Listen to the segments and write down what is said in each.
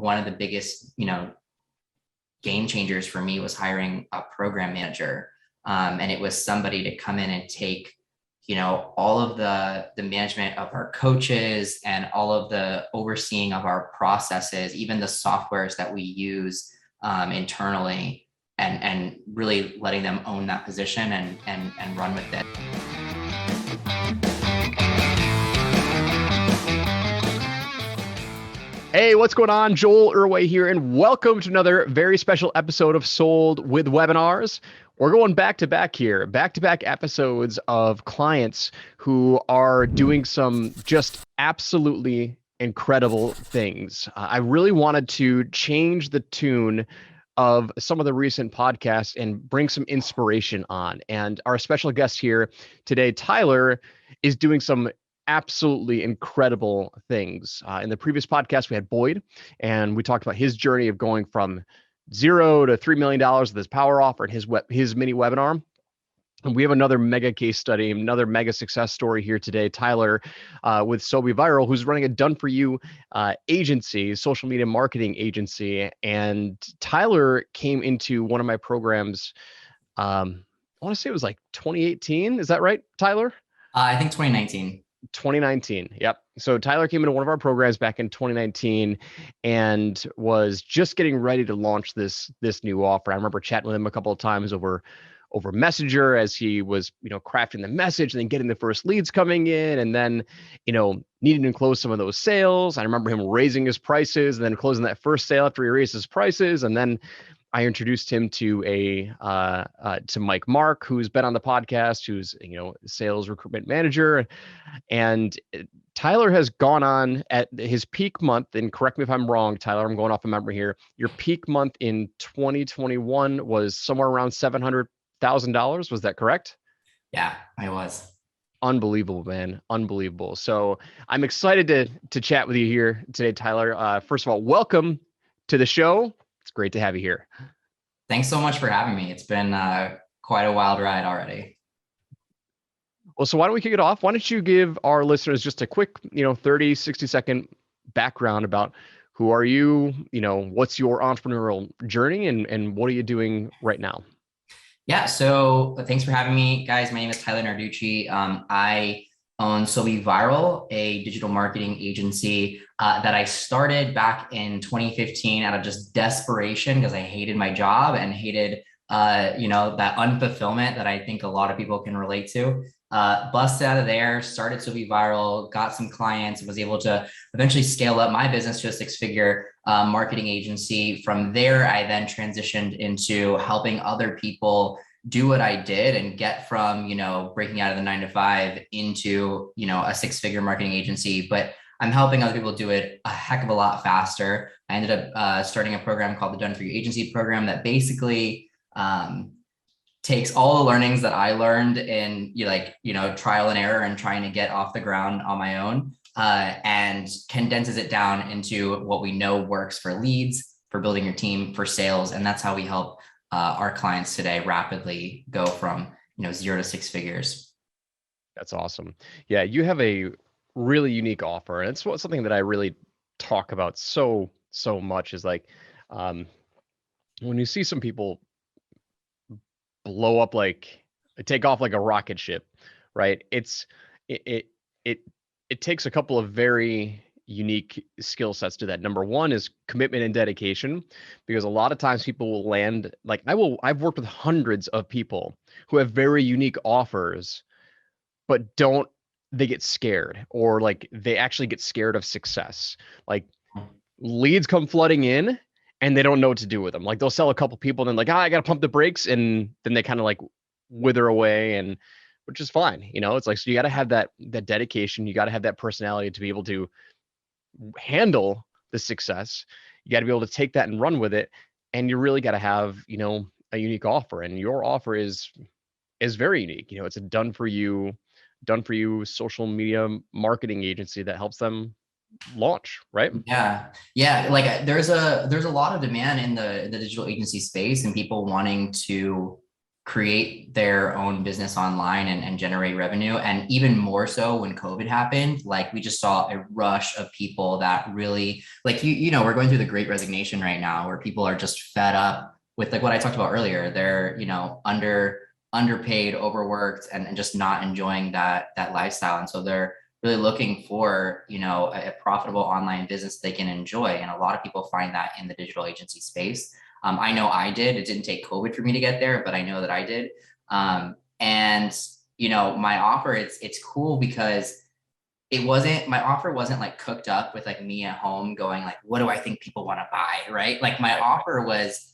one of the biggest, game changers for me was hiring a program manager. And it was somebody to come in and take, all of the management of our coaches and all of the overseeing of our processes, even the softwares that we use internally, and really letting them own that position and run with it. Hey, what's going on? Joel Irway here, and welcome to another very special episode of Sold with Webinars. We're going back-to-back here, back-to-back episodes of clients who are doing some just absolutely incredible things. I really wanted to change the tune of some of the recent podcasts and bring some inspiration on. And our special guest here today, Tyler, is doing some absolutely incredible things. In the previous podcast, we had Boyd, and we talked about his journey of going from $0 to $3 million with his power offer and his mini webinar. And we have another mega case study, another mega success story here today. Tyler with SWW, who's running a done-for-you agency, social media marketing agency. And Tyler came into one of my programs, I want to say it was like 2018. Is that right, Tyler? I think 2019. 2019. Yep. So Tyler came into one of our programs back in 2019 and was just getting ready to launch this new offer. I remember chatting with him a couple of times over Messenger as he was, crafting the message and then getting the first leads coming in, and then, needing to close some of those sales. I remember him raising his prices and then closing that first sale after he raised his prices. And then I introduced him to to Mike Mark, who's been on the podcast, who's, sales recruitment manager. And Tyler has gone on at his peak month, and correct me if I'm wrong, Tyler, I'm going off of memory here. Your peak month in 2021 was somewhere around $700,000. Was that correct? Yeah, I was. Unbelievable, man. Unbelievable. So I'm excited to chat with you here today, Tyler. First of all, welcome to the show. It's great to have you here. Thanks so much for having me. It's been quite a wild ride already. Well, so why don't we kick it off? Why don't you give our listeners just a quick, 30, 60-second background about who are you, what's your entrepreneurial journey, and what are you doing right now? Yeah, so thanks for having me, guys. My name is Tyler Narducci. I own SWW, a digital marketing agency that I started back in 2015 out of just desperation because I hated my job and hated, that unfulfillment that I think a lot of people can relate to. Busted out of there, started SWW, got some clients, was able to eventually scale up my business to a six-figure marketing agency. From there, I then transitioned into helping other people do what I did and get from, breaking out of the 9-to-5 into, a six-figure marketing agency. But I'm helping other people do it a heck of a lot faster. I ended up starting a program called the Done For You Agency program that basically takes all the learnings that I learned in trial and error and trying to get off the ground on my own, and condenses it down into what we know works for leads, for building your team, for sales. And that's how we help our clients today rapidly go from 0 to 6 figures. That's awesome. Yeah, you have a really unique offer, and it's something that I really talk about so much is like when you see some people blow up, take off like a rocket ship, right? It takes a couple of very unique skill sets to that. Number one is commitment and dedication, because a lot of times people will land, I've worked with hundreds of people who have very unique offers, but they get scared, or they actually get scared of success. Leads come flooding in and they don't know what to do with them. They'll sell a couple people and then I got to pump the brakes, and then they kind of wither away, and which is fine. It's so you got to have that dedication. You got to have that personality to be able to handle the success. You got to be able to take that and run with it. And you really got to have, a unique offer, and your offer is very unique. It's a done for you social media marketing agency that helps them launch, right? Yeah. There's a lot of demand in the digital agency space, and people wanting to create their own business online and generate revenue. And even more so when COVID happened, like we just saw a rush of people that really like we're going through the great resignation right now where people are just fed up with like what I talked about earlier. They're, underpaid, overworked, and just not enjoying that lifestyle. And so they're really looking for, a profitable online business they can enjoy. And a lot of people find that in the digital agency space. I know I did. It didn't take COVID for me to get there, but I know that I did. And my offer, it's cool because my offer wasn't like cooked up with like me at home going like, what do I think people want to buy? Right. Like my offer was,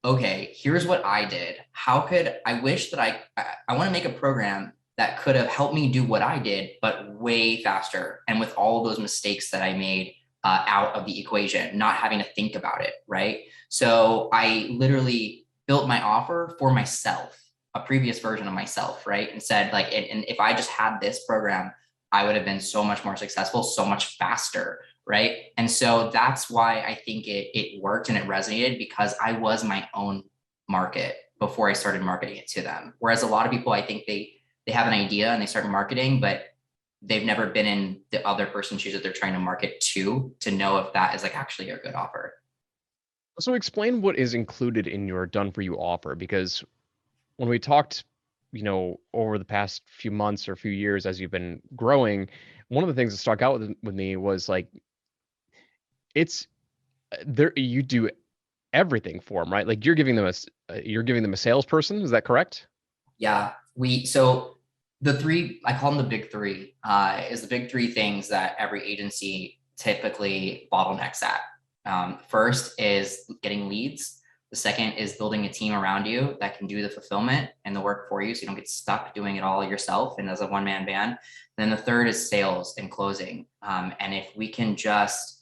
okay, here's what I did. I wish that I want to make a program that could have helped me do what I did, but way faster. And with all of those mistakes that I made out of the equation, not having to think about it. Right. So I literally built my offer for myself, a previous version of myself. Right. And said like, and if I just had this program, I would have been so much more successful, so much faster. Right. And so that's why I think it worked and it resonated because I was my own market before I started marketing it to them. Whereas a lot of people, I think they have an idea and they start marketing, but they've never been in the other person's shoes that they're trying to market to know if that is like actually a good offer. So explain what is included in your done for you offer, because when we talked, over the past few months or few years as you've been growing, one of the things that stuck out with me was like, it's there, you do everything for them, right? Like you're giving them a salesperson. Is that correct? Yeah. So the three, I call them the big three, is the big three things that every agency typically bottlenecks at. First is getting leads. The second is building a team around you that can do the fulfillment and the work for you so you don't get stuck doing it all yourself and as a one-man band. Then the third is sales and closing. And if we can just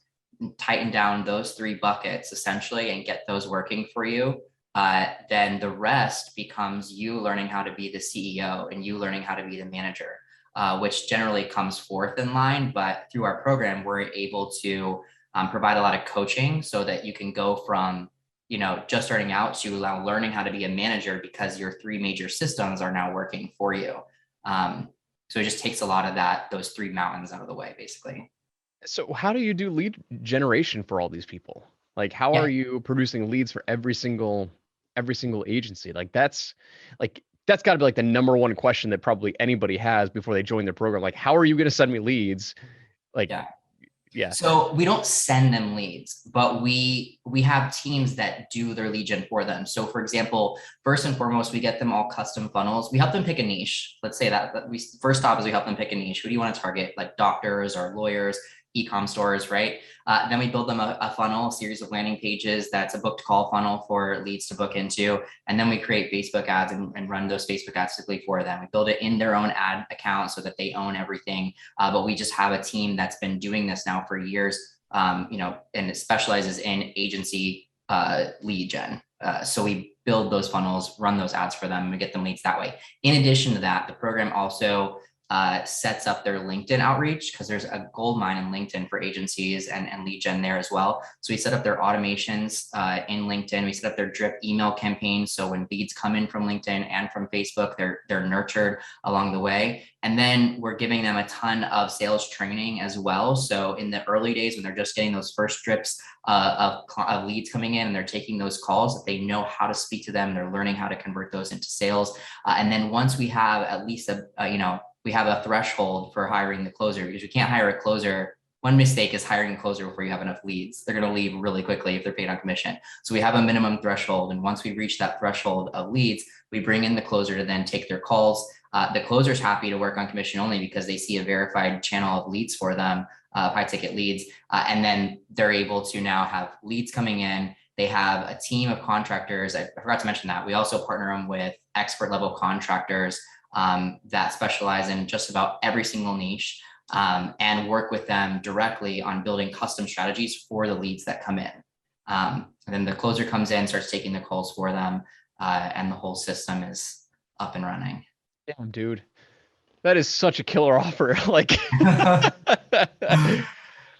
tighten down those three buckets essentially and get those working for you, then the rest becomes you learning how to be the CEO and you learning how to be the manager, which generally comes fourth in line. But through our program, we're able to provide a lot of coaching so that you can go from, just starting out to learning how to be a manager because your three major systems are now working for you. So it just takes a lot of those three mountains out of the way, basically. So how do you do lead generation for all these people? Like, how are Yeah. you producing leads for every single agency? Like that's got to be like the number one question that probably anybody has before they join their program. Like, how are you going to send me leads? Like, Yeah. yeah. So we don't send them leads, but we have teams that do their lead gen for them. So for example, first and foremost, we get them all custom funnels. We help them pick a niche. Let's say that we first stop is we help them pick a niche. Who do you want to target? Like doctors or lawyers, e-com stores, right? Then we build them a funnel, a series of landing pages that's a booked call funnel for leads to book into. And then we create Facebook ads and run those Facebook ads specifically for them. We build it in their own ad account so that they own everything. But we just have a team that's been doing this now for years, and it specializes in agency lead gen. So we build those funnels, run those ads for them, and we get them leads that way. In addition to that, the program also sets up their LinkedIn outreach because there's a gold mine in LinkedIn for agencies and lead gen there as well. So we set up their automations in LinkedIn. We set up their drip email campaign. So when leads come in from LinkedIn and from Facebook, they're nurtured along the way. And then we're giving them a ton of sales training as well. So in the early days when they're just getting those first drips of leads coming in and they're taking those calls, that they know how to speak to them. They're learning how to convert those into sales. And then once we have at least we have a threshold for hiring the closer because we can't hire a closer. One mistake is hiring a closer before you have enough leads. They're going to leave really quickly if they're paid on commission. So we have a minimum threshold. And once we reach that threshold of leads, we bring in the closer to then take their calls. The closer's happy to work on commission only because they see a verified channel of leads for them, high ticket leads. And then they're able to now have leads coming in. They have a team of contractors. I forgot to mention that. We also partner them with expert level contractors that specialize in just about every single niche and work with them directly on building custom strategies for the leads that come in. And then the closer comes in, starts taking the calls for them, and the whole system is up and running. Damn, dude. That is such a killer offer. Like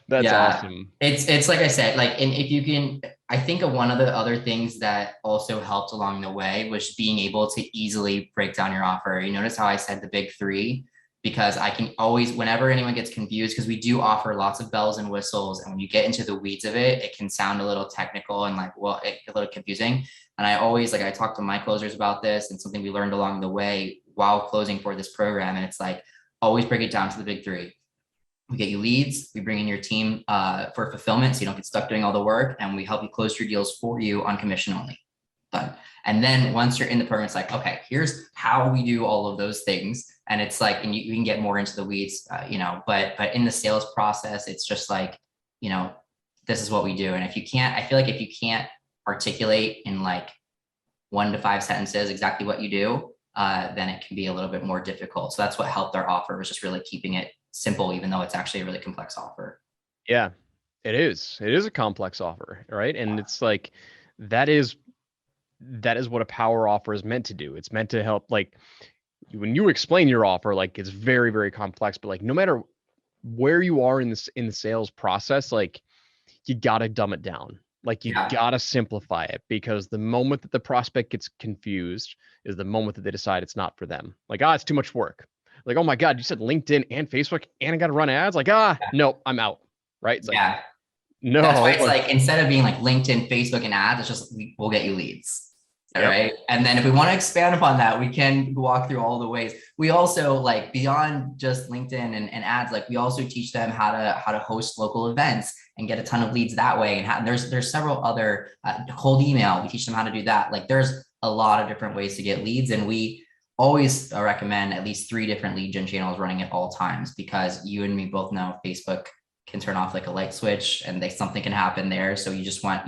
That's Yeah, awesome. it's like I said, like, and if you can, I think of one of the other things that also helped along the way was being able to easily break down your offer. You notice how I said the big three, because I can always, whenever anyone gets confused, because we do offer lots of bells and whistles, and when you get into the weeds of it, it can sound a little technical and like, well, a little confusing. And I always like, I talk to my closers about this and something we learned along the way while closing for this program. And it's like, always break it down to the big three. We get you leads, we bring in your team for fulfillment so you don't get stuck doing all the work, and we help you close your deals for you on commission only. Done. And then once you're in the program, it's like, okay, here's how we do all of those things. And it's like, and you can get more into the weeds, but in the sales process, it's just like, you know, this is what we do. And if you can't, I feel like if you can't articulate in like 1 to 5 sentences exactly what you do, then it can be a little bit more difficult. So that's what helped our offer, was just really keeping it simple, even though it's actually a really complex offer. Yeah, it is. It is a complex offer, right? And it's like that is that is what a power offer is meant to do. It's meant to help, like, when you explain your offer, like, it's very, very complex, but like no matter where you are in the sales process, like, you got to dumb it down. Like, you Yeah. got to simplify it, because the moment that the prospect gets confused is the moment that they decide it's not for them. Like, it's too much work. Like, oh my God, you said LinkedIn and Facebook and I got to run ads. Like, no, I'm out. Right. It's like, Yeah. That's why no, it's like, like, instead of being like LinkedIn, Facebook, and ads, it's just we'll get you leads. All yep. right. And then if we want to expand upon that, we can walk through all the ways. We also, like, beyond just LinkedIn and ads, like we also teach them how to host local events and get a ton of leads that way. And there's several other cold email. We teach them how to do that. Like, there's a lot of different ways to get leads, and we always recommend at least 3 different lead gen channels running at all times, because you and me both know Facebook can turn off like a light switch and something can happen there. So you just want,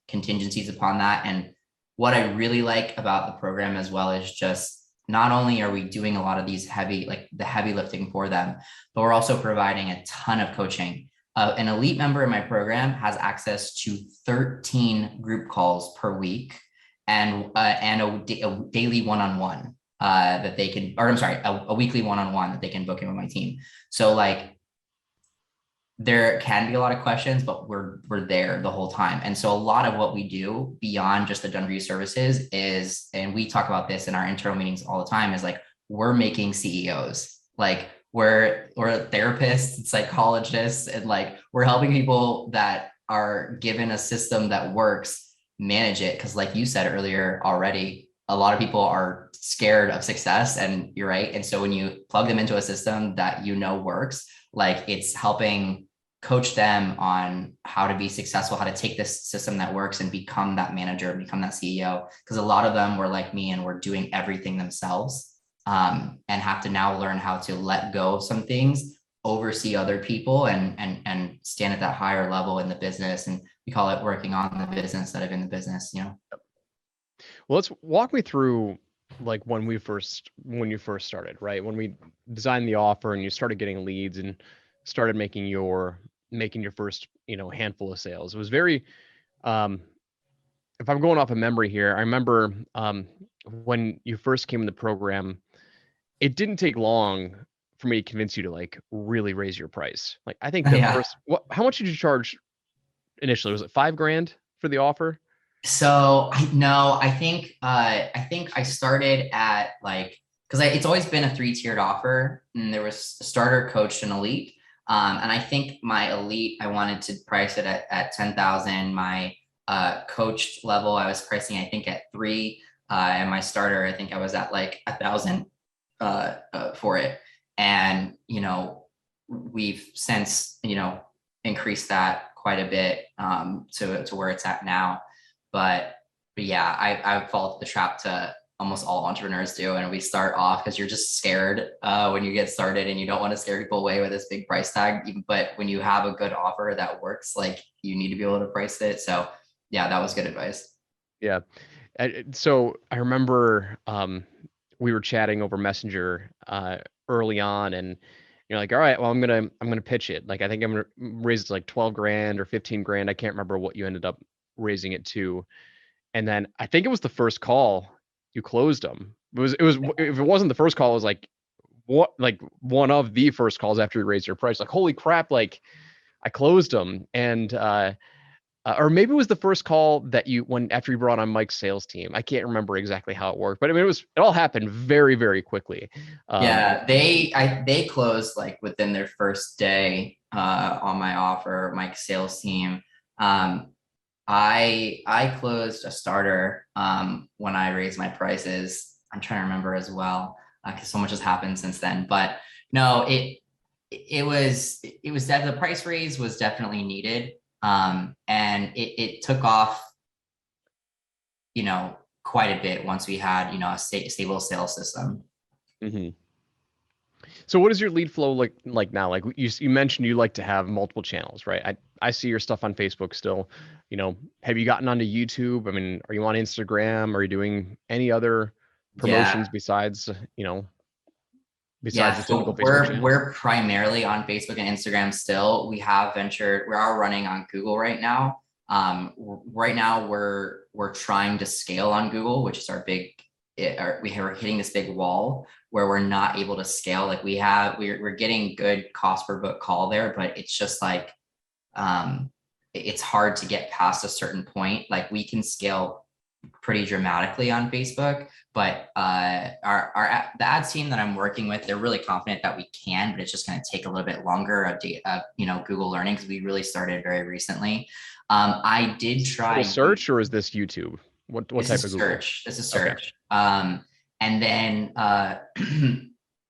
contingencies upon that. And what I really like about the program as well is just, not only are we doing a lot of these like the heavy lifting for them, but we're also providing a ton of coaching. An elite member in my program has access to 13 group calls per week, and a daily one-on-one that they can, or I'm sorry, a weekly one-on-one that they can book in with my team. So like, there can be a lot of questions, but we're there the whole time. And so a lot of what we do beyond just the done for you services is, and we talk about this in our internal meetings all the time, is like, we're making CEOs. Like, we're therapists and psychologists, and like, we're helping people that are given a system that works manage it. Because like you said earlier already, a lot of people are scared of success, and you're right. And so when you plug them into a system that works, like, it's helping coach them on how to be successful, how to take this system that works and become that manager, become that CEO. Because a lot of them were like me and were doing everything themselves, and have to now learn how to let go of some things, oversee other people, and stand at that higher level in the business. And we call it working on the business instead of in the business. Well, let's walk me through, like, when you first started, right? When we designed the offer and you started getting leads and started making your first, handful of sales. It was very, um, if I'm going off of memory here, I remember, when you first came in the program, it didn't take long for me to convince you to, like, really raise your price. Like, I think the Yeah. first, how much did you charge initially? Was it 5 grand for the offer? So I think I started at like, because it's always been a 3-tiered offer, and there was starter, coach, and elite. And I think my elite, I wanted to price it at 10,000. My coached level, I was pricing, I think, at 3. And my starter, I think I was at like 1,000 for it. And we've since increased that quite a bit, to where it's at now. But yeah, I fall into the trap to almost all entrepreneurs do. And we start off because you're just scared when you get started, and you don't want to scare people away with this big price tag. But when you have a good offer that works, like, you need to be able to price it. So yeah, that was good advice. Yeah. So I remember, we were chatting over Messenger early on, and you're like, all right, well, I'm gonna pitch it. Like, I think I'm gonna raise it to like 12 grand or 15 grand. I can't remember what you ended up raising it to. And then I think it was the first call you closed them. It was if it wasn't the first call, it was like one of the first calls after you raised your price. Like, holy crap! Like, I closed them, and or maybe it was the first call that you when after you brought on Mike's sales team. I can't remember exactly how it worked, but I mean it all happened very, very quickly. Yeah, they closed like within their first day on my offer, my sales team. Um, I closed a starter when I raised my prices. I'm trying to remember as well because so much has happened since then. But no, it was that the price raise was definitely needed. And it took off, quite a bit once we had, a stable sales system. Mhm. So what is your lead flow like now? Like you mentioned you like to have multiple channels, right? I see your stuff on Facebook still. Have you gotten onto YouTube? I mean, are you on Instagram? Are you doing any other Yeah. promotions besides, besides Yeah, the typical so Facebook we're channels? we're primarily on Facebook and Instagram still. We are running on Google right now. Right now we're trying to scale on Google, which is our big we're hitting this big wall where we're not able to scale. Like we're getting good cost per book call there, but it's just like it's hard to get past a certain point. Like we can scale pretty dramatically on Facebook, but the ads team that I'm working with, they're really confident that we can, but it's just going to take a little bit longer of Google learning because we really started very recently. I did Google try. search or is this YouTube? What This type of is Google? search. This is Okay. search. And then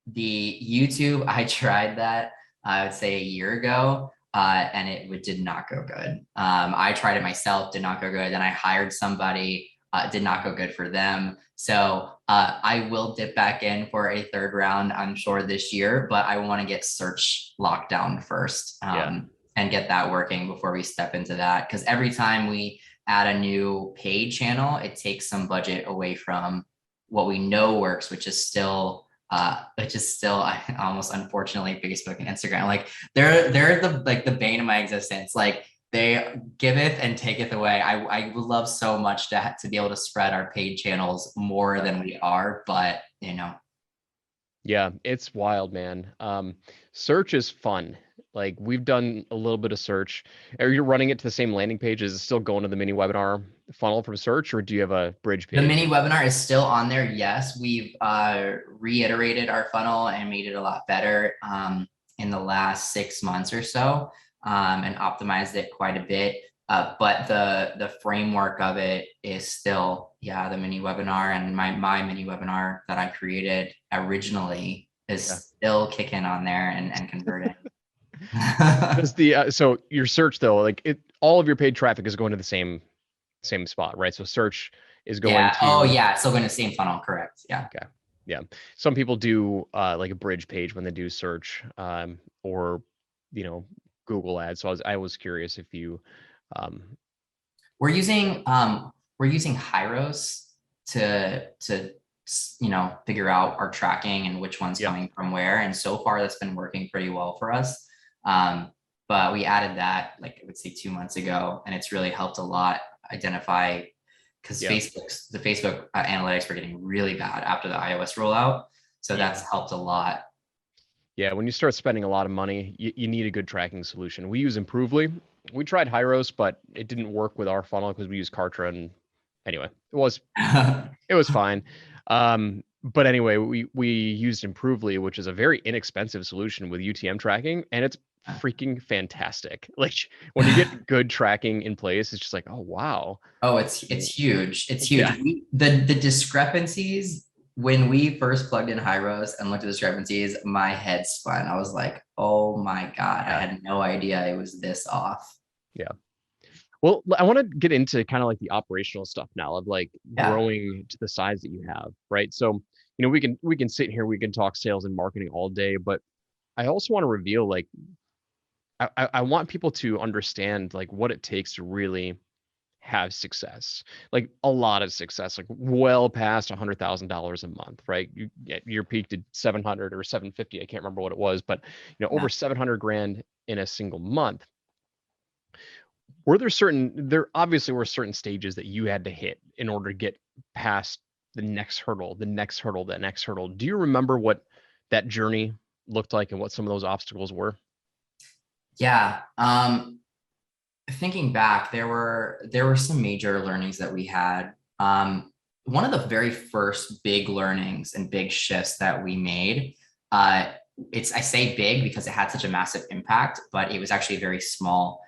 the YouTube, I tried that. I would say a year ago, and it did not go good. I tried it myself, did not go good. Then I hired somebody, did not go good for them. So I will dip back in for a third round, I'm sure this year, but I want to get search locked down first, Yeah. and get that working before we step into that. Because every time we add a new paid channel, it takes some budget away from what we know works, which is still almost unfortunately Facebook and Instagram. Like they're the bane of my existence. Like they giveth and taketh away. I would love so much to be able to spread our paid channels more than we are, but Yeah, it's wild, man. Search is fun. Like we've done a little bit of search. Are you running it to the same landing page? Is it still going to the mini webinar funnel from search, or do you have a bridge the mini page? webinar is still on there. Yes, we've reiterated our funnel and made it a lot better in the last 6 months or so, and optimized it quite a bit. But the framework of it is still, yeah, the mini webinar, and my mini webinar that I created originally is Yeah. still kicking on there and converting. Does the so your search though, like all of your paid traffic is going to the same spot, right? So search is going Yeah. Oh, to yeah. Still going to same funnel. Correct. Yeah. okay. Yeah. Some people do like a bridge page when they do search or you know Google ads. So I was curious if you um We're using um we're using Hyros to figure out our tracking and which one's yeah. coming from where. And so far that's been working pretty well for us. But we added that like I would say 2 months ago, and it's really helped a lot identify because Yeah. the Facebook analytics were getting really bad after the iOS rollout. So Yeah. that's helped a lot. Yeah, when you start spending a lot of money, you need a good tracking solution. We use Improvely. We tried Hyros, but it didn't work with our funnel because we use Kartra. And anyway, it was fine. But anyway, we used Improvely, which is a very inexpensive solution with UTM tracking, and it's freaking fantastic. Like when you get good tracking in place, it's just like, oh wow. Oh, it's huge. It's huge. Yeah. The discrepancies when we first plugged in Hyros and looked at discrepancies, my head spun. I was like, oh my God, I Yeah. had no idea it was this off. Yeah. Well, I want to get into kind of like the operational stuff now of like Yeah. growing to the size that you have, right? So, we can sit here, we can talk sales and marketing all day, but I also want to reveal like I want people to understand like what it takes to really have success, like a lot of success, like well past $100,000 a month, right? Your peak did 700 or 750, I can't remember what it was, but over Yeah. 700 grand in a single month. There obviously were certain stages that you had to hit in order to get past the next hurdle, the next hurdle, the next hurdle. Do you remember what that journey looked like and what some of those obstacles were? Yeah. Thinking back, there were some major learnings that we had. One of the very first big learnings and big shifts that we made, uh, I say big because it had such a massive impact, but it was actually a very small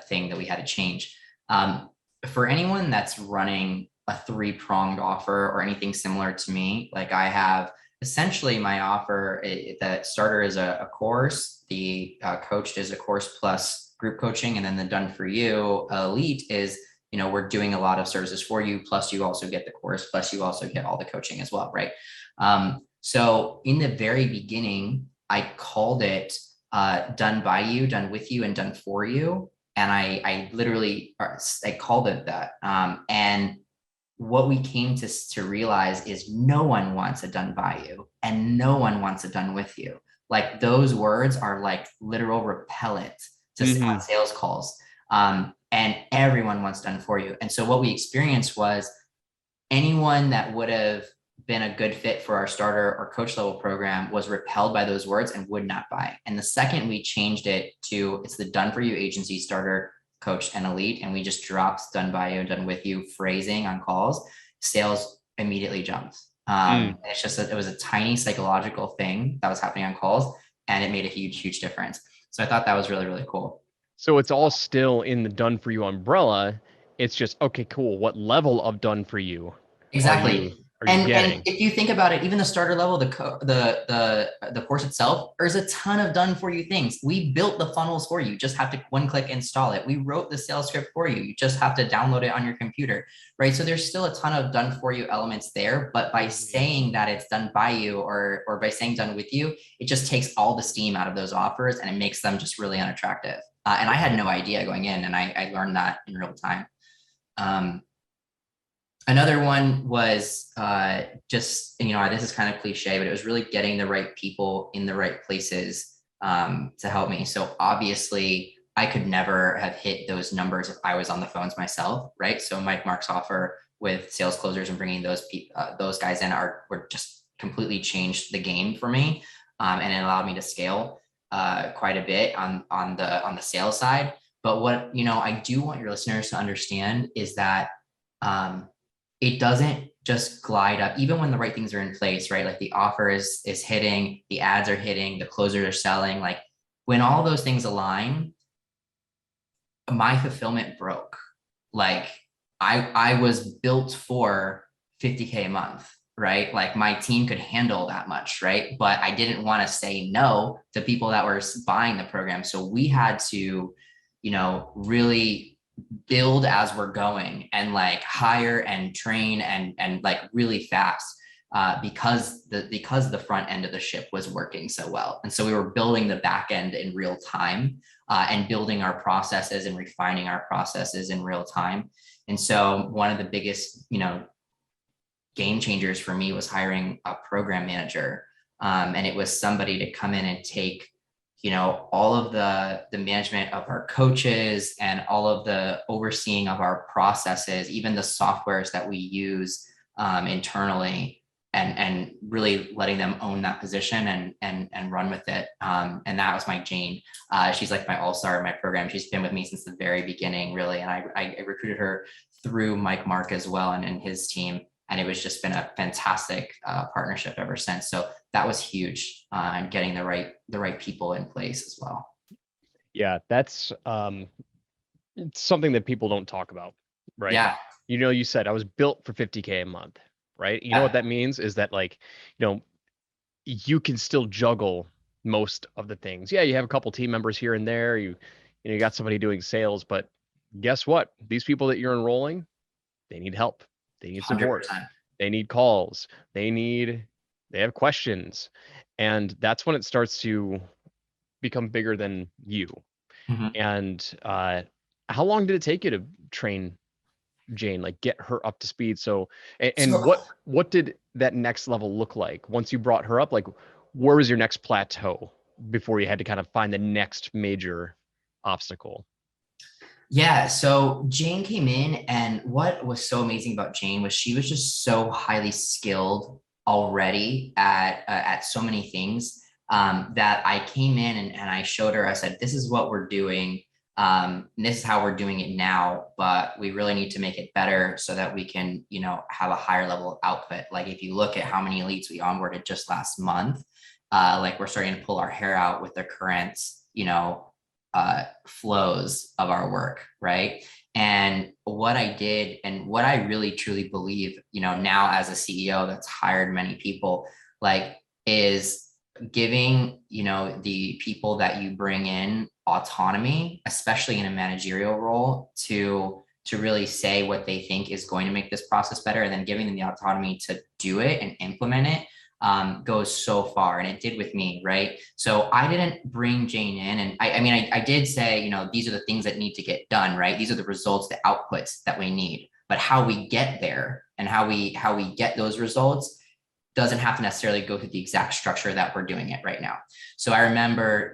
thing that we had to change. Um, for anyone that's running a three-pronged offer or anything similar to me, like I have essentially my offer, the starter is a course, the coached is a course plus group coaching, and then the done for you elite is, we're doing a lot of services for you, plus you also get the course, plus you also get all the coaching as well, right? So in the very beginning, I called it done by you, done with you, and done for you. And I literally, I called it that. And what we came to realize is no one wants it done by you and no one wants it done with you. Like those words are like literal repellent to say on sales calls. And everyone wants done for you. And so what we experienced was anyone that would have been a good fit for our starter or coach level program was repelled by those words and would not buy. And the second we changed it to it's the done for you agency starter, coach, and elite, and we just dropped done by you, done with you phrasing on calls, sales immediately jumped. It's just that it was a tiny psychological thing that was happening on calls, and it made a huge, huge difference. So I thought that was really, really cool. So it's all still in the done for you umbrella. It's just, okay, cool. What level of done for you are you Exactly. are you And getting? if you think about it, even the starter level, the course itself, there's a ton of done for you things. We built the funnels for you. You just have to one click install it. We wrote the sales script for you. You just have to download it on your computer, right? So there's still a ton of done for you elements there, but by saying that it's done by you or by saying done with you, it just takes all the steam out of those offers and it makes them just really unattractive. And I had no idea going in, and I learned that in real time. Another one was just, this is kind of cliche, but it was really getting the right people in the right places to help me. So obviously, I could never have hit those numbers if I was on the phones myself, right? So Mike Mark's offer with sales closers and bringing those guys in were just completely changed the game for me, and it allowed me to scale quite a bit on the sales side. But what I do want your listeners to understand is that. It doesn't just glide up, even when the right things are in place, right? Like the offer is hitting, the ads are hitting, the closers are selling. Like when all those things align, my fulfillment broke. Like I was built for 50K a month, right? Like my team could handle that much, right? But I didn't want to say no to people that were buying the program. So we had to, really build as we're going and like hire and train and like really fast because the front end of the ship was working so well. And so we were building the back end in real time and building our processes and refining our processes in real time. And so one of the biggest, game changers for me was hiring a program manager. And it was somebody to come in and take all of the management of our coaches and all of the overseeing of our processes, even the softwares that we use internally, and really letting them own that position and run with it. And that was my Jane. She's like my all-star in my program. She's been with me since the very beginning, really. And I recruited her through Mike Mark as well and his team. And it was just been a fantastic partnership ever since. So that was huge, and getting the right people in place as well. Yeah, that's it's something that people don't talk about, right? Yeah. You said I was built for 50K a month, right? You know what that means is that like, you can still juggle most of the things. Yeah, you have a couple team members here and there. You got somebody doing sales, but guess what? These people that you're enrolling, they need help. They need support. 100%. They need calls. They have questions. And that's when it starts to become bigger than you. Mm-hmm. And how long did it take you to train Jane, like get her up to speed? So, and So what did that next level look like once you brought her up? Like, where was your next plateau before you had to kind of find the next major obstacle? yeah, so Jane came in, and what was so amazing about Jane was she was just so highly skilled already at so many things. that I came in and I showed her, I said, this is what we're doing. And this is how we're doing it now, but we really need to make it better so that we can, have a higher level of output. Like if you look at how many leads we onboarded just last month, like we're starting to pull our hair out with the current, flows of our work, right? And what I did and what I really truly believe, now as a CEO that's hired many people, like is giving, the people that you bring in autonomy, especially in a managerial role, to really say what they think is going to make this process better, and then giving them the autonomy to do it and implement it, goes so far. And it did with me, right? So I didn't bring Jane in, and I mean, I did say, these are the things that need to get done, right? These are the results, the outputs that we need. But how we get there and how we get those results doesn't have to necessarily go through the exact structure that we're doing it right now. So I remember,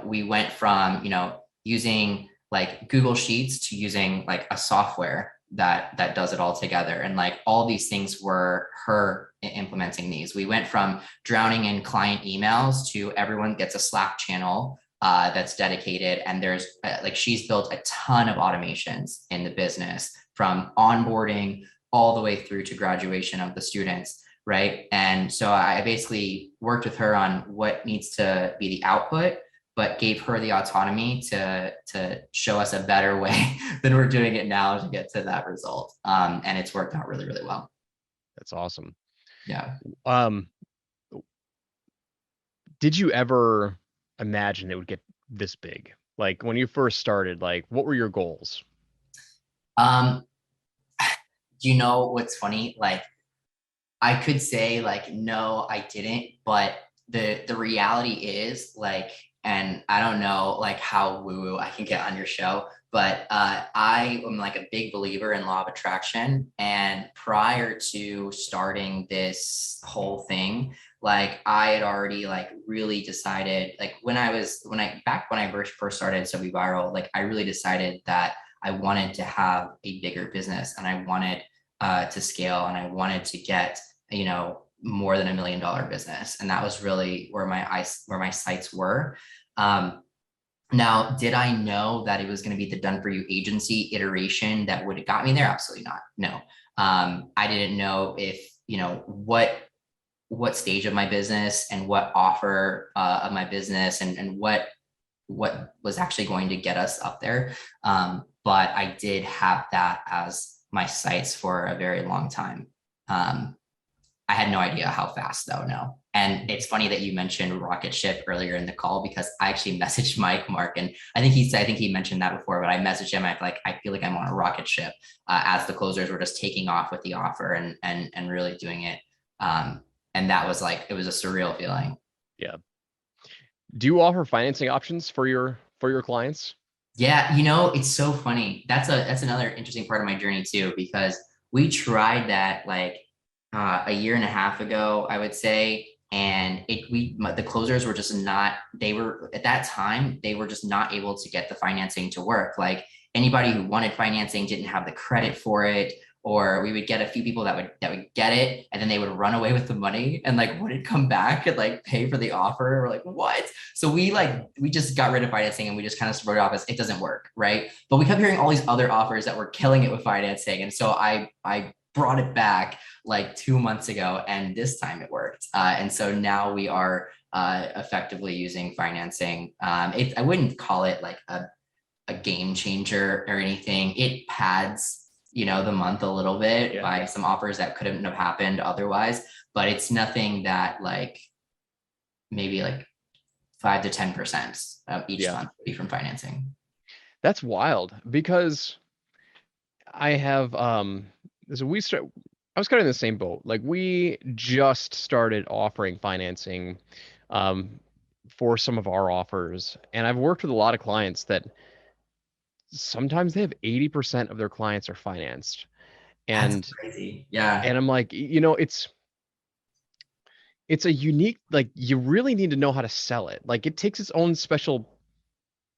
we went from, using like Google Sheets to using like a software that does it all together. And like all these things were her implementing these. We went from drowning in client emails to everyone gets a Slack channel that's dedicated. And there's like, she's built a ton of automations in the business from onboarding all the way through to graduation of the students, right? And so I basically worked with her on what needs to be the output, but gave her the autonomy to show us a better way than we're doing it now to get to that result. And it's worked out really, really well. That's awesome. Yeah. Did you ever imagine it would get this big? Like when you first started, like what were your goals? What's funny? Like I could say like, no, I didn't, but the reality is like, and I don't know like how woo-woo I can get on your show, but I am like a big believer in law of attraction. And prior to starting this whole thing, like I had already like really decided, like when I first started SWW Viral, like I really decided that I wanted to have a bigger business, and I wanted to scale, and I wanted to get, more than $1 million business. And that was really where my sights were. Now, did I know that it was going to be the done for you agency iteration that would have got me there? Absolutely not. No. I didn't know if, what stage of my business and what offer of my business and what was actually going to get us up there. But I did have that as my sights for a very long time. I had no idea how fast though, no. And it's funny that you mentioned rocket ship earlier in the call, because I actually messaged Mark, and I think he mentioned that before, but I messaged him. I feel like I'm on a rocket ship as the closers were just taking off with the offer and really doing it. And that was like, it was a surreal feeling. Yeah. Do you offer financing options for your clients? Yeah, it's so funny. That's another interesting part of my journey too, because we tried that like a year and a half ago, I would say. And the closers were just not, they were at that time, they were just not able to get the financing to work. Like anybody who wanted financing didn't have the credit for it, or we would get a few people that would get it, and then they would run away with the money and like wouldn't come back and like pay for the offer. We're like, what? So we just got rid of financing, and we just kind of wrote it off as it doesn't work, right? But we kept hearing all these other offers that were killing it with financing. And so I brought it back like 2 months ago, and this time it worked. And so now we are effectively using financing. I wouldn't call it like a game changer or anything. It pads, the month a little bit by some offers that couldn't have happened otherwise, but it's nothing that like maybe like 5 to 10% of each month would be from financing. That's wild, because I have so I was kind of in the same boat. Like we just started offering financing for some of our offers, and I've worked with a lot of clients that sometimes they have 80% of their clients are financed. And that's crazy. Yeah. and I'm like, it's a unique, like you really need to know how to sell it. Like it takes its own special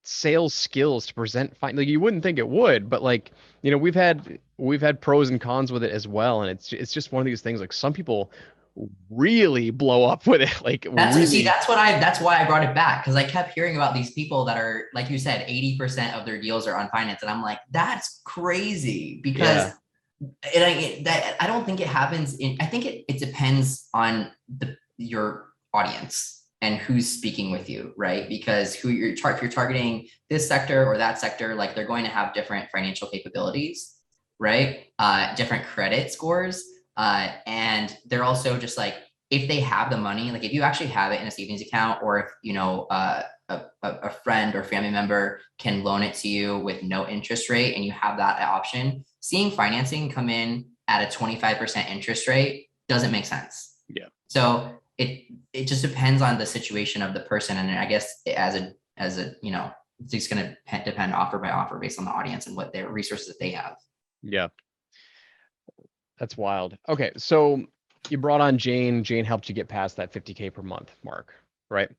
sales skills to present fine. Like you wouldn't think it would, but like, we've had pros and cons with it as well. And it's just one of these things, like some people really blow up with it. Like really, That's why I brought it back, because I kept hearing about these people that are, like you said, 80% of their deals are unfinanced. And I'm like, that's crazy, because yeah, I don't think it happens I think it depends on your audience and who's speaking with you, right? Because if you're targeting this sector or that sector, like they're going to have different financial capabilities, right? Different credit scores. And they're also just like, if they have the money, like if you actually have it in a savings account, or if, a friend or family member can loan it to you with no interest rate and you have that option, seeing financing come in at a 25% interest rate doesn't make sense. yeah, So it just depends on the situation of the person. And I guess it's just going to depend offer by offer based on the audience and what their resources that they have. yeah. That's wild. Okay, so you brought on Jane. Jane helped you get past that 50K per month mark, right?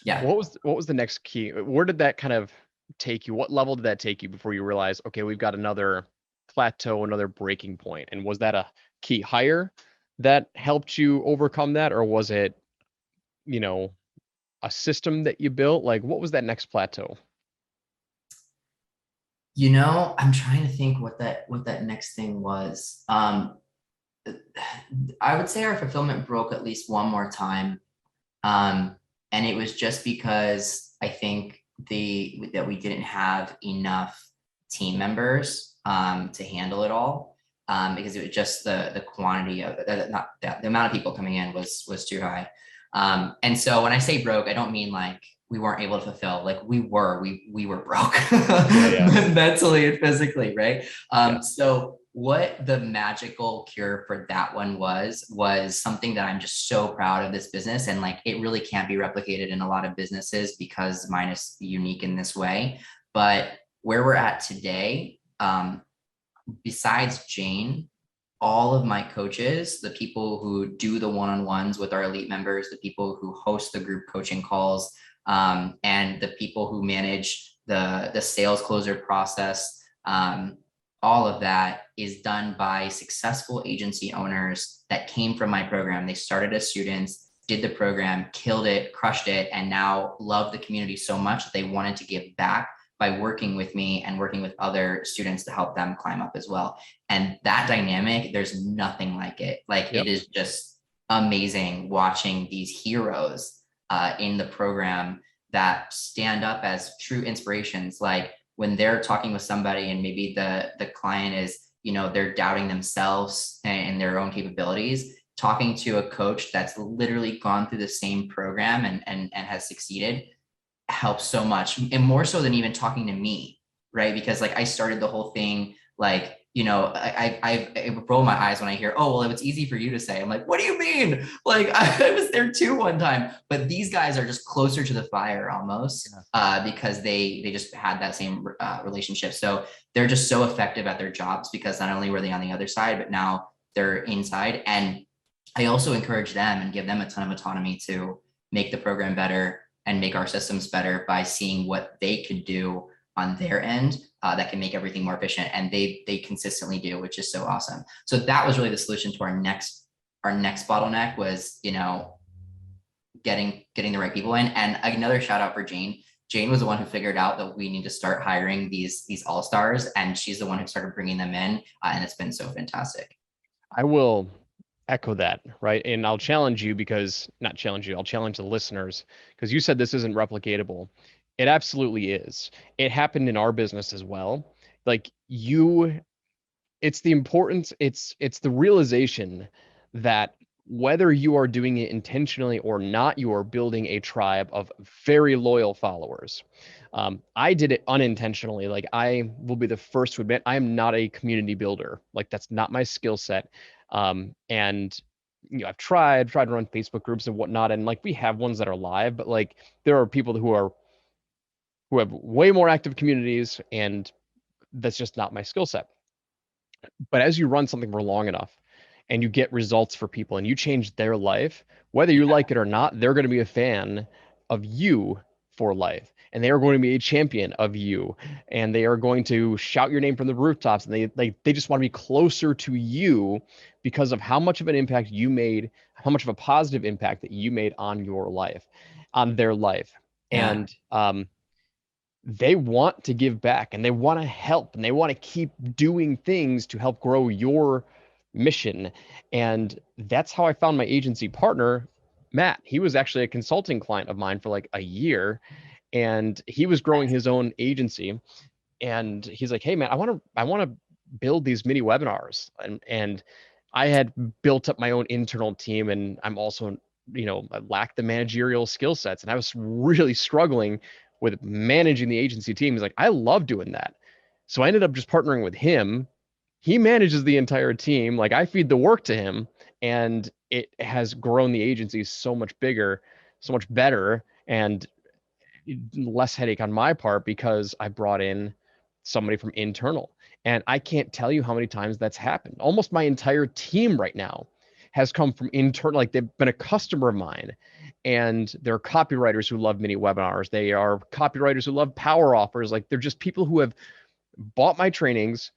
Yeah. What was the next key? Where did that kind of take you? What level did that take you before you realized, okay, we've got another plateau, another breaking point? And was that a key hire that helped you overcome that, or was it, you know, a system that you built? Like, what was that next plateau? I'm trying to think what that next thing was. I would say our fulfillment broke at least one more time. Um, and it was just because I think that we didn't have enough team members to handle it all. Because it was just the quantity of not that the amount of people coming in was too high. And so when I say broke, I don't mean like we weren't able to fulfill. Like we were broke Yeah, yeah, mentally and physically, right? yeah, So what the magical cure for that one was something that I'm just so proud of this business, and like it really can't be replicated in a lot of businesses because mine is unique in this way. But where we're at today, besides Jane, all of my coaches, the people who do the one-on-ones with our elite members, the people who host the group coaching calls, and the people who manage the sales closer process, all of that is done by successful agency owners that came from my program. They started as students, did the program, killed it, crushed it, and now love the community so much that they wanted to give back by working with me and working with other students to help them climb up as well. And that dynamic, there's nothing like it. Like it yep, is just amazing watching these heroes in the program that stand up as true inspirations. Like when they're talking with somebody and maybe the client is, they're doubting themselves and their own capabilities, talking to a coach that's literally gone through the same program and has succeeded helps so much, and more so than even talking to me, right? Because like I started the whole thing, like, I roll my eyes when I hear, oh, well, it's easy for you to say. I'm like, what do you mean? Like I was there too one time, but these guys are just closer to the fire almost, yeah, because they just had that same relationship. So they're just so effective at their jobs because not only were they on the other side, but now they're inside. And I also encourage them and give them a ton of autonomy to make the program better and make our systems better by seeing what they could do on their end, that can make everything more efficient. And they consistently do, which is so awesome. So that was really the solution to our next bottleneck was, getting the right people in. And another shout out for Jane. Jane was the one who figured out that we need to start hiring these all stars, and she's the one who started bringing them in, and it's been so fantastic. I will echo that, right? And I'll challenge you because, not challenge you, I'll challenge the listeners because you said this isn't replicatable. It absolutely is. It happened in our business as well. Like it's the importance, it's the realization that whether you are doing it intentionally or not, you are building a tribe of very loyal followers. I did it unintentionally. Like I will be the first to admit I am not a community builder. Like that's not my skill set. And I've tried to run Facebook groups and whatnot, and like we have ones that are live, but like there are people who have way more active communities, and that's just not my skill set. But as you run something for long enough and you get results for people and you change their life, whether you like it or not, they're going to be a fan of you for life, and they are going to be a champion of you, and they are going to shout your name from the rooftops, and they just want to be closer to you because of how much of an impact you made, how much of a positive impact that you made on your life, on their life. Yeah. And they want to give back, and they want to help, and they want to keep doing things to help grow your mission. And that's how I found my agency partner, Matt. He was actually a consulting client of mine for like a year, and he was growing his own agency. And he's like, "Hey man, I want to build these mini webinars." And I had built up my own internal team, and I'm also, I lacked the managerial skill sets, and I was really struggling with managing the agency team. He's like, "I love doing that." So I ended up just partnering with him. He manages the entire team. Like, I feed the work to him, and it has grown the agency so much bigger, so much better, and less headache on my part because I brought in somebody from internal. And I can't tell you how many times that's happened. Almost my entire team right now has come from internal, like they've been a customer of mine, and they're copywriters who love mini webinars. They are copywriters who love power offers. Like, they're just people who have bought my trainings,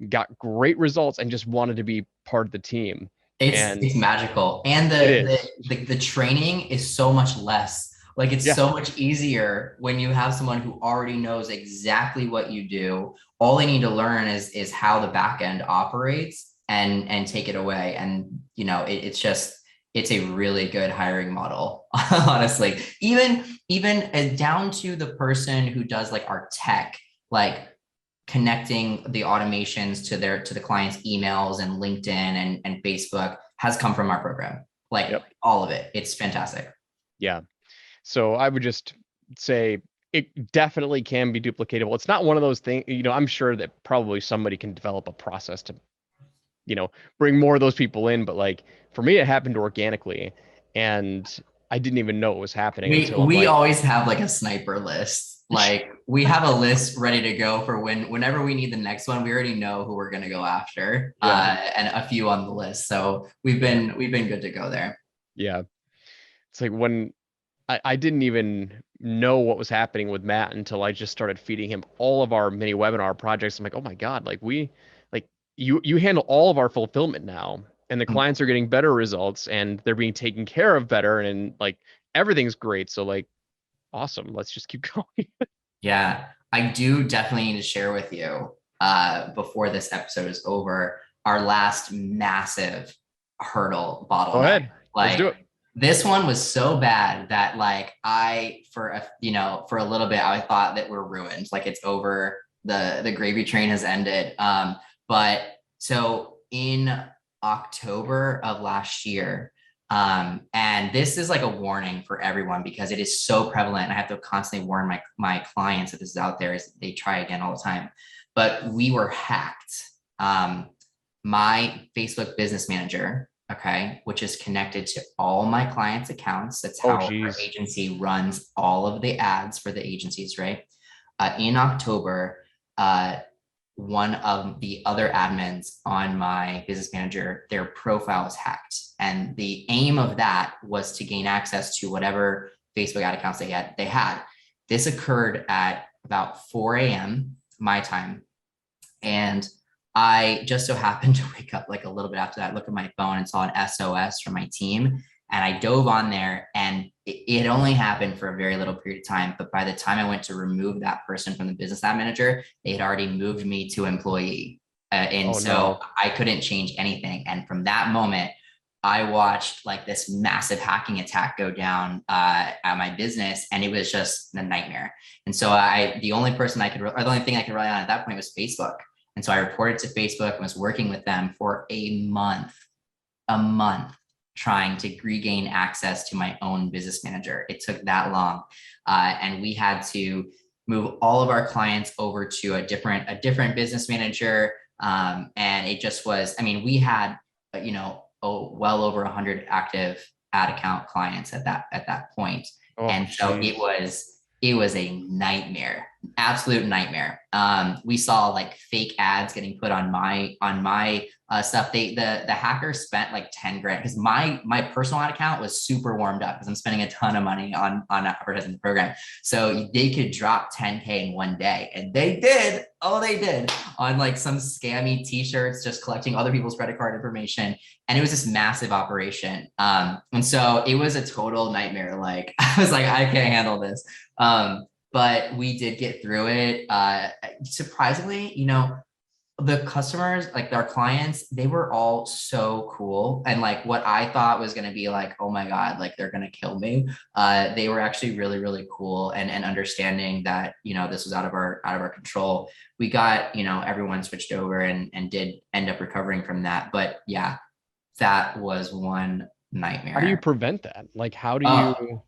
got great results, and just wanted to be part of the team. And It's magical. And it is. the training is so much less. Like, it's Yeah. so much easier when you have someone who already knows exactly what you do. All they need to learn is how the back end operates and take it away. And it's just it's a really good hiring model, honestly. Even down to the person who does like our tech, like connecting the automations to the client's emails and LinkedIn and Facebook has come from our program. Like, Yep. all of it. It's fantastic. Yeah. So I would just say it definitely can be duplicatable. It's not one of those things, I'm sure that probably somebody can develop a process to, bring more of those people in. But like, for me, it happened organically, and I didn't even know it was happening We until I'm we like, always have like a sniper list. Like, we have a list ready to go for whenever we need the next one. We already know who we're gonna go after, yeah, and a few on the list. So we've been good to go there. yeah. It's like when I didn't even know what was happening with Matt until I just started feeding him all of our mini webinar projects. I'm like, oh my God, like like you handle all of our fulfillment now, and the clients are getting better results, and they're being taken care of better, and like everything's great. So like, awesome. Let's just keep going. Yeah, I do definitely need to share with you before this episode is over, our last massive hurdle Go bottleneck. ahead. Let's do Like, it. this one was so bad that like for a little bit I thought that we're ruined. Like, it's over. The gravy train has ended. But so in October of last year, and this is like a warning for everyone because it is so prevalent. I have to constantly warn my clients that this is out there as they try again all the time. But we were hacked. My Facebook business manager, okay, which is connected to all my clients' accounts. That's Oh, how our geez. agency runs all of the ads for the agencies, right? In October, one of the other admins on my business manager, their profile was hacked. And the aim of that was to gain access to whatever Facebook ad accounts they had. This occurred at about 4 a.m. my time. And I just so happened to wake up like a little bit after that, look at my phone and saw an SOS from my team. And I dove on there, and it only happened for a very little period of time. But by the time I went to remove that person from the business ad manager, they had already moved me to employee. And Oh so no. I couldn't change anything. And from that moment, I watched like this massive hacking attack go down at my business, and it was just a nightmare. And so the only person I could, or the only thing I could rely on at that point was Facebook. And so I reported to Facebook and was working with them for a month trying to regain access to my own business manager. It took that long. And we had to move all of our clients over to a different business manager. And it just was, I mean, we had, well over 100 active ad account clients at that point. Oh, And so geez. it was a nightmare. absolute nightmare. We saw like fake ads getting put on my stuff. The hackers spent like 10 grand because my personal ad account was super warmed up because I'm spending a ton of money on advertising the program. So they could drop 10K in one day, and they did. Oh, they did on like some scammy t-shirts, just collecting other people's credit card information. And it was this massive operation. And so it was a total nightmare. Like I was like, I can't handle this. But we did get through it. Surprisingly, the customers, like our clients, they were all so cool. And like what I thought was going to be like, oh my God, like they're going to kill me. They were actually really, really cool and understanding that, this was out of our control. We got, everyone switched over and did end up recovering from that. But yeah, that was one nightmare. How do you prevent that? Like, how do Oh, you?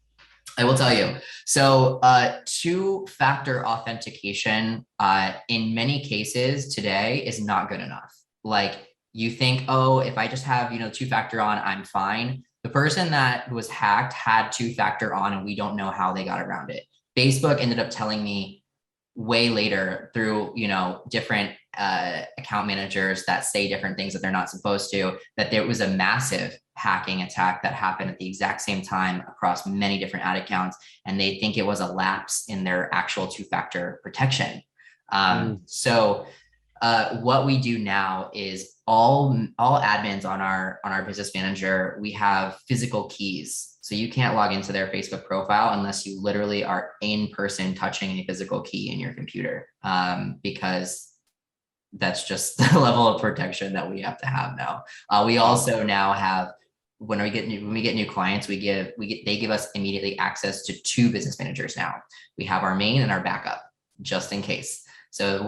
I will tell you. So, two-factor authentication, in many cases today is not good enough. Like you think, oh, if I just have, two-factor on, I'm fine. The person that was hacked had two-factor on, and we don't know how they got around it. Facebook ended up telling me way later through different account managers that say different things that they're not supposed to, that there was a massive hacking attack that happened at the exact same time across many different ad accounts, and they think it was a lapse in their actual two-factor protection. So what we do now is all admins on our business manager, we have physical keys. So you can't log into their Facebook profile unless you literally are in person touching a physical key in your computer, because that's just the level of protection that we have to have now. We also now have, when we get new clients, they give us immediately access to two business managers now. We have our main and our backup, just in case. So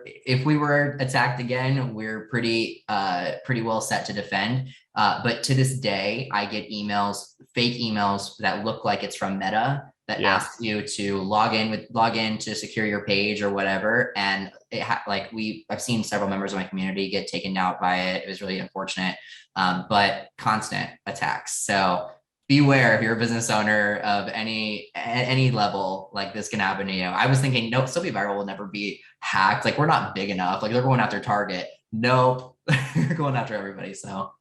if we were attacked again, we're pretty well set to defend. But to this day, I get fake emails that look like it's from Meta that asks you to log in to secure your page or whatever. And I've seen several members of my community get taken out by it. It was really unfortunate, but constant attacks. So beware if you're a business owner of any level, like this can happen to you. I was thinking, nope, SWW will never be hacked. Like we're not big enough. Like they're going after Target. Nope, they're going after everybody. So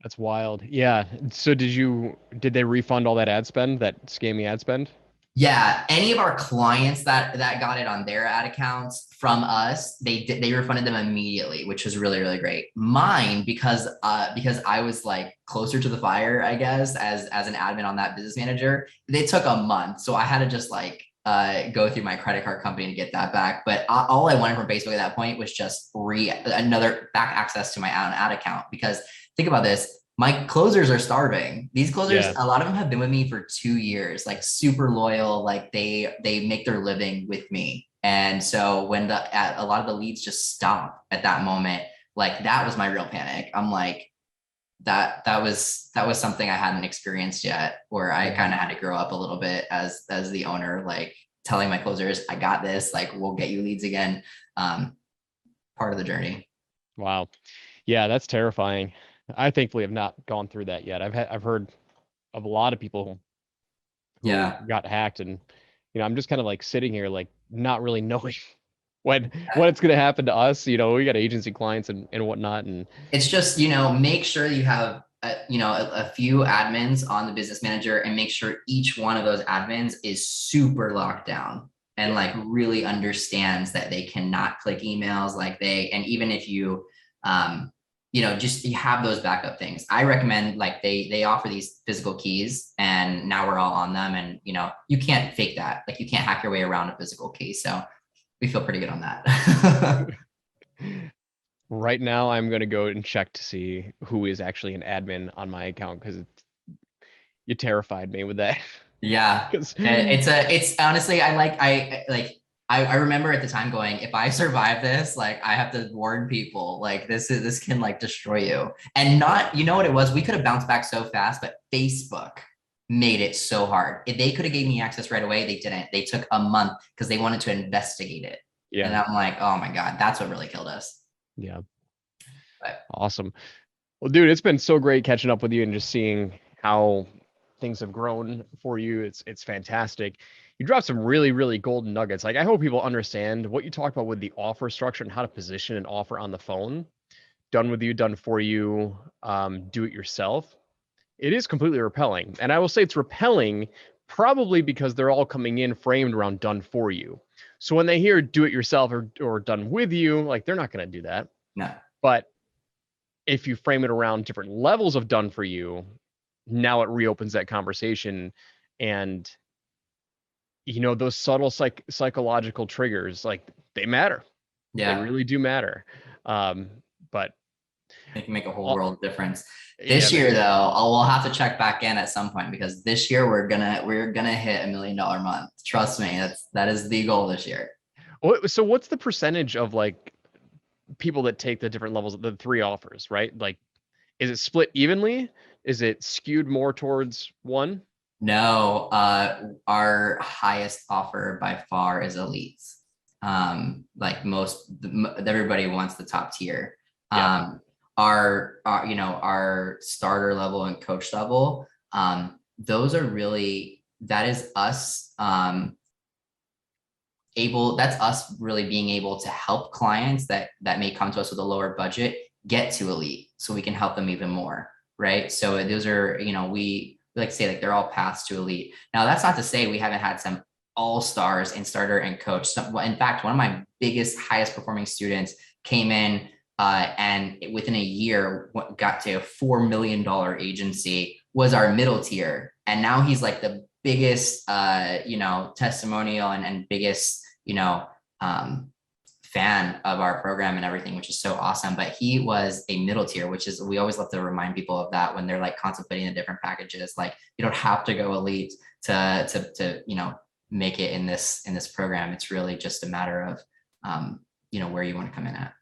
That's wild. Yeah. So did they refund all that ad spend, that scammy ad spend? yeah, any of our clients that got it on their ad accounts from us, they refunded them immediately, which was really, really great. Mine, because I was like closer to the fire, I guess, as an admin on that business manager, they took a month. So I had to just like go through my credit card company to get that back. But all I wanted from Facebook at that point was just another back access to my own ad account. Because think about this, my closers are starving. These closers, a lot of them have been with me for 2 years, like super loyal. Like they make their living with me. And so when a lot of the leads just stop at that moment, like that was my real panic. I'm like, that was something I hadn't experienced yet, where I kind of had to grow up a little bit as the owner, like telling my closers, I got this, like we'll get you leads again. Part of the journey. Wow. Yeah, that's terrifying. I thankfully have not gone through that yet. I've heard of a lot of people who got hacked, and I'm just kind of like sitting here like not really knowing when it's going to happen to us. We got agency clients and whatnot, and it's just, make sure you have a few admins on the business manager, and make sure each one of those admins is super locked down and like really understands that they cannot click emails, and even if you just you have those backup things. I recommend, like they offer these physical keys, and now we're all on them, and you can't fake that. Like you can't hack your way around a physical key. So we feel pretty good on that. right now I'm going to go and check to see who is actually an admin on my account, because you terrified me with that. Yeah, it's honestly, I remember at the time going, if I survive this, like I have to warn people, like this can like destroy you. And not, what it was, we could have bounced back so fast, but Facebook made it so hard. If they could have gave me access right away, they didn't. They took a month because they wanted to investigate it. And I'm like, oh my God, that's what really killed us. Yeah. But Awesome. Well, dude, it's been so great catching up with you and just seeing how things have grown for you. It's fantastic. You dropped some really, really golden nuggets. Like I hope people understand what you talked about with the offer structure and how to position an offer on the phone. Done with you, done for you, do it yourself. It is completely repelling. And I will say it's repelling probably because they're all coming in framed around done for you. So when they hear do it yourself or done with you, like they're not going to do that. No. But if you frame it around different levels of done for you, now it reopens that conversation. And those subtle psychological triggers, like they matter. They Yeah. really do matter. But It can make a whole world difference. yeah, This year, though, we'll have to check back in at some point because this year we're gonna hit $1 million month. Trust me, that is the goal this year. so what's the percentage of like people that take the different levels of the 3 offers, right? Like, is it split evenly? Is it skewed more towards one? No, our highest offer by far is elites. Like everybody wants the top tier. Yeah. Our starter level and coach level, those are really, that is us that's us really being able to help clients that may come to us with a lower budget get to elite so we can help them even more, right? So those are, we like to say like they're all paths to elite. Now that's not to say we haven't had some all stars in starter and coach. So, in fact, one of my biggest, highest performing students came in and within a year got to a $4 million agency, was our middle tier. And now he's like the biggest, testimonial and biggest, fan of our program and everything, which is so awesome. But he was a middle tier, which is, we always love to remind people of that when they're like contemplating the different packages. Like you don't have to go elite to make it in this program. It's really just a matter of where you want to come in at.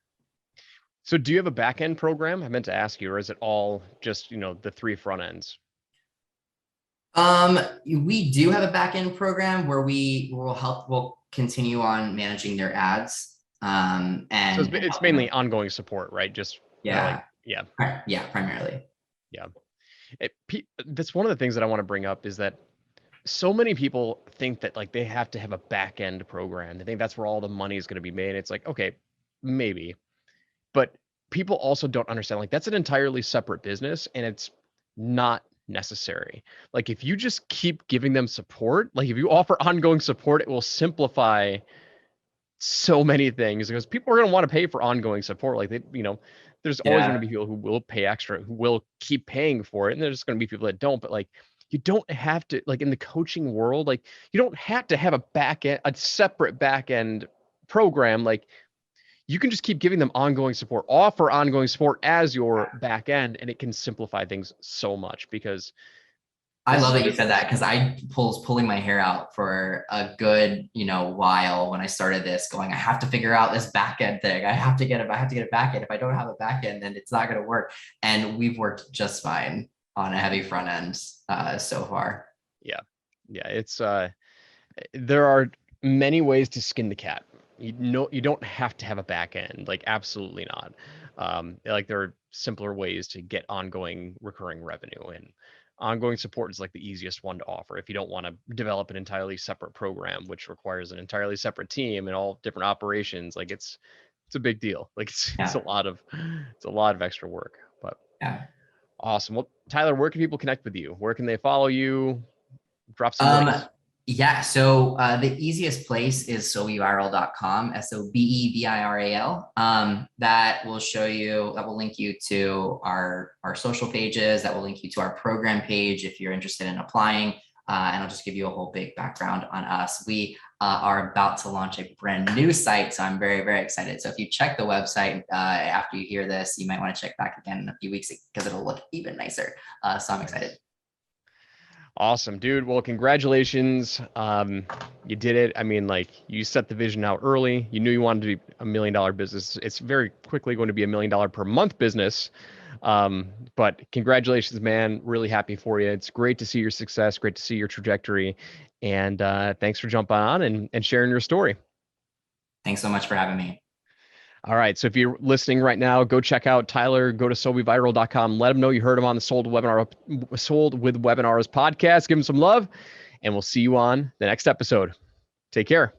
So do you have a back end program? I meant to ask you, or is it all just the 3 front ends? We do have a back end program where we'll continue on managing their ads. And so it's mainly ongoing support, right? Just yeah, yeah, primarily. Yeah. That's one of the things that I want to bring up is that so many people think that like they have to have a back end program. They think that's where all the money is going to be made. It's like, okay, maybe, but people also don't understand like that's an entirely separate business and it's not necessary. Like if you just keep giving them support, like if you offer ongoing support, it will simplify so many things because people are going to want to pay for ongoing support. Like there's always going to be people who will pay extra, who will keep paying for it. And there's going to be people that don't, but like, you don't have to, like in the coaching world, like you don't have to have a separate back end program. Like you can just keep giving them ongoing support, offer ongoing support as your back end, and it can simplify things so much because I love that you said that because I was pulling my hair out for a good, while when I started this going, I have to figure out this back end thing. I have to get a back end. If I don't have a back end, then it's not going to work. And we've worked just fine on a heavy front end so far. Yeah. It's there are many ways to skin the cat. You don't have to have a back end, like absolutely not. Like there are simpler ways to get ongoing recurring revenue, and ongoing support is like the easiest one to offer if you don't want to develop an entirely separate program, which requires an entirely separate team and all different operations. Like it's a big deal. Like it's a lot of extra work, but awesome. Well, Tyler, where can people connect with you? Where can they follow you? Drop some links. Yeah, so the easiest place is SWBviral.com, SOBEVIRAL. That will link you to our social pages, that will link you to our program page if you're interested in applying. And I'll just give you a whole big background on us. We are about to launch a brand new site, so I'm very, very excited. So if you check the website after you hear this, you might want to check back again in a few weeks because it'll look even nicer. So I'm excited. Awesome, dude. Well, congratulations. You did it. I mean, like you set the vision out early. You knew you wanted to be $1 million business. It's very quickly going to be $1 million per month business. But congratulations, man. Really happy for you. It's great to see your success. Great to see your trajectory. And thanks for jumping on and sharing your story. Thanks so much for having me. All right. So if you're listening right now, go check out Tyler, go to SWW.com. Let him know you heard him on the Sold with Webinars podcast. Give him some love, and we'll see you on the next episode. Take care.